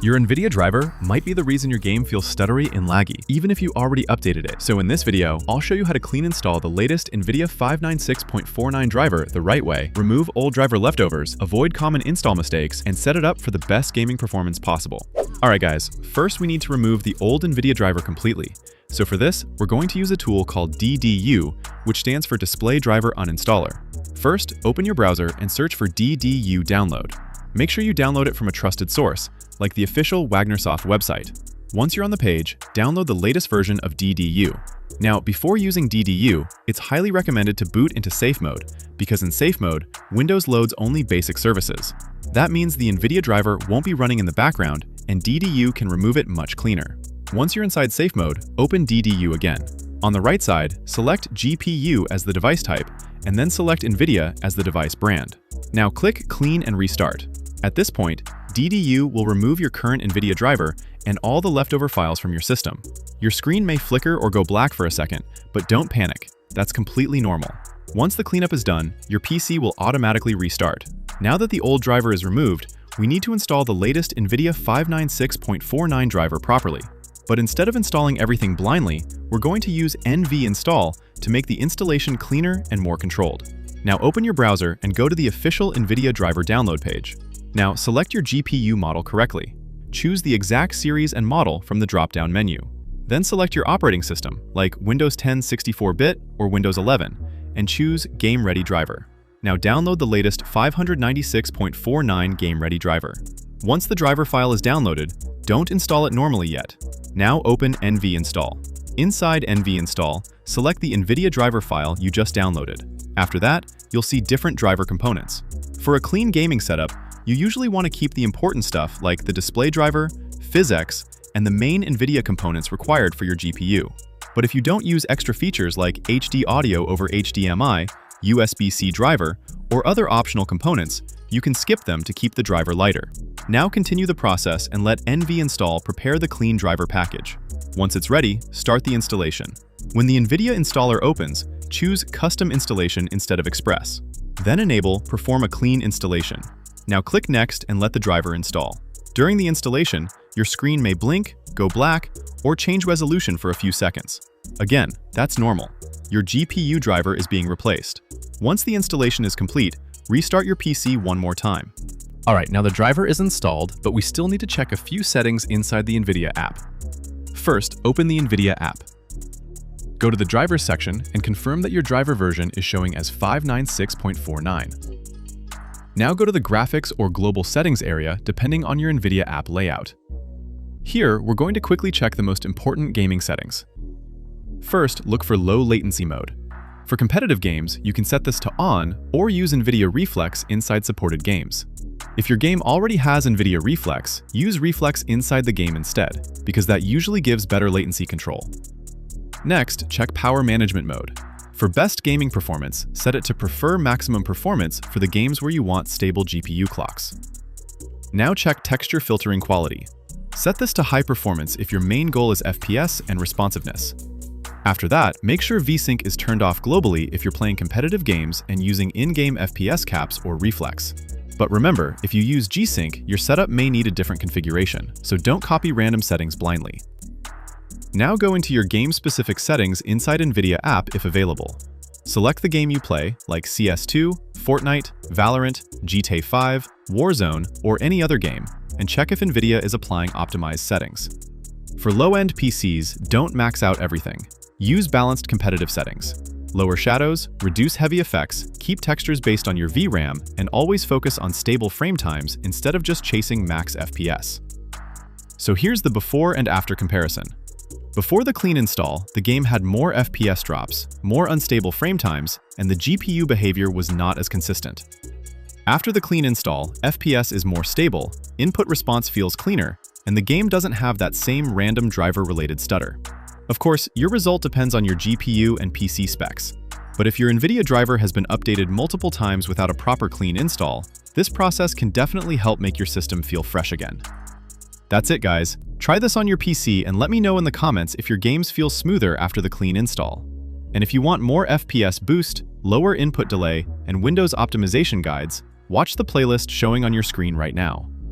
Your NVIDIA driver might be the reason your game feels stuttery and laggy, even if you already updated it. So in this video, I'll show you how to clean install the latest NVIDIA 596.49 driver the right way, remove old driver leftovers, avoid common install mistakes, and set it up for the best gaming performance possible. Alright guys, first we need to remove the old NVIDIA driver completely. So for this, we're going to use a tool called DDU, which stands for Display Driver Uninstaller. First, open your browser and search for DDU download. Make sure you download it from a trusted source, like the official Wagnersoft website. Once you're on the page, download the latest version of DDU. Now, before using DDU, it's highly recommended to boot into safe mode, because in safe mode, Windows loads only basic services. That means the NVIDIA driver won't be running in the background, and DDU can remove it much cleaner. Once you're inside safe mode, open DDU again. On the right side, select GPU as the device type, and then select NVIDIA as the device brand. Now click Clean and Restart. At this point, DDU will remove your current NVIDIA driver and all the leftover files from your system. Your screen may flicker or go black for a second, but don't panic. That's completely normal. Once the cleanup is done, your PC will automatically restart. Now that the old driver is removed, we need to install the latest NVIDIA 596.49 driver properly. But instead of installing everything blindly, we're going to use NVINstall to make the installation cleaner and more controlled. Now open your browser and go to the official NVIDIA driver download page. Now select your GPU model correctly. Choose the exact series and model from the drop-down menu. Then select your operating system, like Windows 10 64-bit or Windows 11, and choose Game Ready Driver. Now download the latest 596.49 Game Ready driver. Once the driver file is downloaded, don't install it normally yet. Now open NVINstall. Inside NVINstall, select the NVIDIA driver file you just downloaded. After that, you'll see different driver components. For a clean gaming setup, you usually want to keep the important stuff like the display driver, PhysX, and the main NVIDIA components required for your GPU. But if you don't use extra features like HD audio over HDMI, USB-C driver, or other optional components, you can skip them to keep the driver lighter. Now continue the process and let NVINstall prepare the clean driver package. Once it's ready, start the installation. When the NVIDIA installer opens, choose Custom Installation instead of Express. Then enable Perform a Clean Installation. Now click Next and let the driver install. During the installation, your screen may blink, go black, or change resolution for a few seconds. Again, that's normal. Your GPU driver is being replaced. Once the installation is complete, restart your PC one more time. Alright, now the driver is installed, but we still need to check a few settings inside the NVIDIA app. First, open the NVIDIA app. Go to the drivers section and confirm that your driver version is showing as 596.49. Now go to the graphics or global settings area depending on your NVIDIA app layout. Here, we're going to quickly check the most important gaming settings. First, look for low latency mode. For competitive games, you can set this to on or use NVIDIA Reflex inside supported games. If your game already has NVIDIA Reflex, use Reflex inside the game instead, because that usually gives better latency control. Next, check power management mode. For best gaming performance, set it to Prefer Maximum Performance for the games where you want stable GPU clocks. Now check texture filtering quality. Set this to high performance if your main goal is FPS and responsiveness. After that, make sure VSync is turned off globally if you're playing competitive games and using in-game FPS caps or reflex. But remember, if you use G-Sync, your setup may need a different configuration, so don't copy random settings blindly. Now go into your game-specific settings inside NVIDIA app if available. Select the game you play, like CS2, Fortnite, Valorant, GTA 5, Warzone, or any other game, and check if NVIDIA is applying optimized settings. For low-end PCs, don't max out everything. Use balanced competitive settings. Lower shadows, reduce heavy effects, keep textures based on your VRAM, and always focus on stable frame times instead of just chasing max FPS. So here's the before and after comparison. Before the clean install, the game had more FPS drops, more unstable frame times, and the GPU behavior was not as consistent. After the clean install, FPS is more stable, input response feels cleaner, and the game doesn't have that same random driver-related stutter. Of course, your result depends on your GPU and PC specs. But if your NVIDIA driver has been updated multiple times without a proper clean install, this process can definitely help make your system feel fresh again. That's it, guys. Try this on your PC and let me know in the comments if your games feel smoother after the clean install. And if you want more FPS boost, lower input delay, and Windows optimization guides, watch the playlist showing on your screen right now.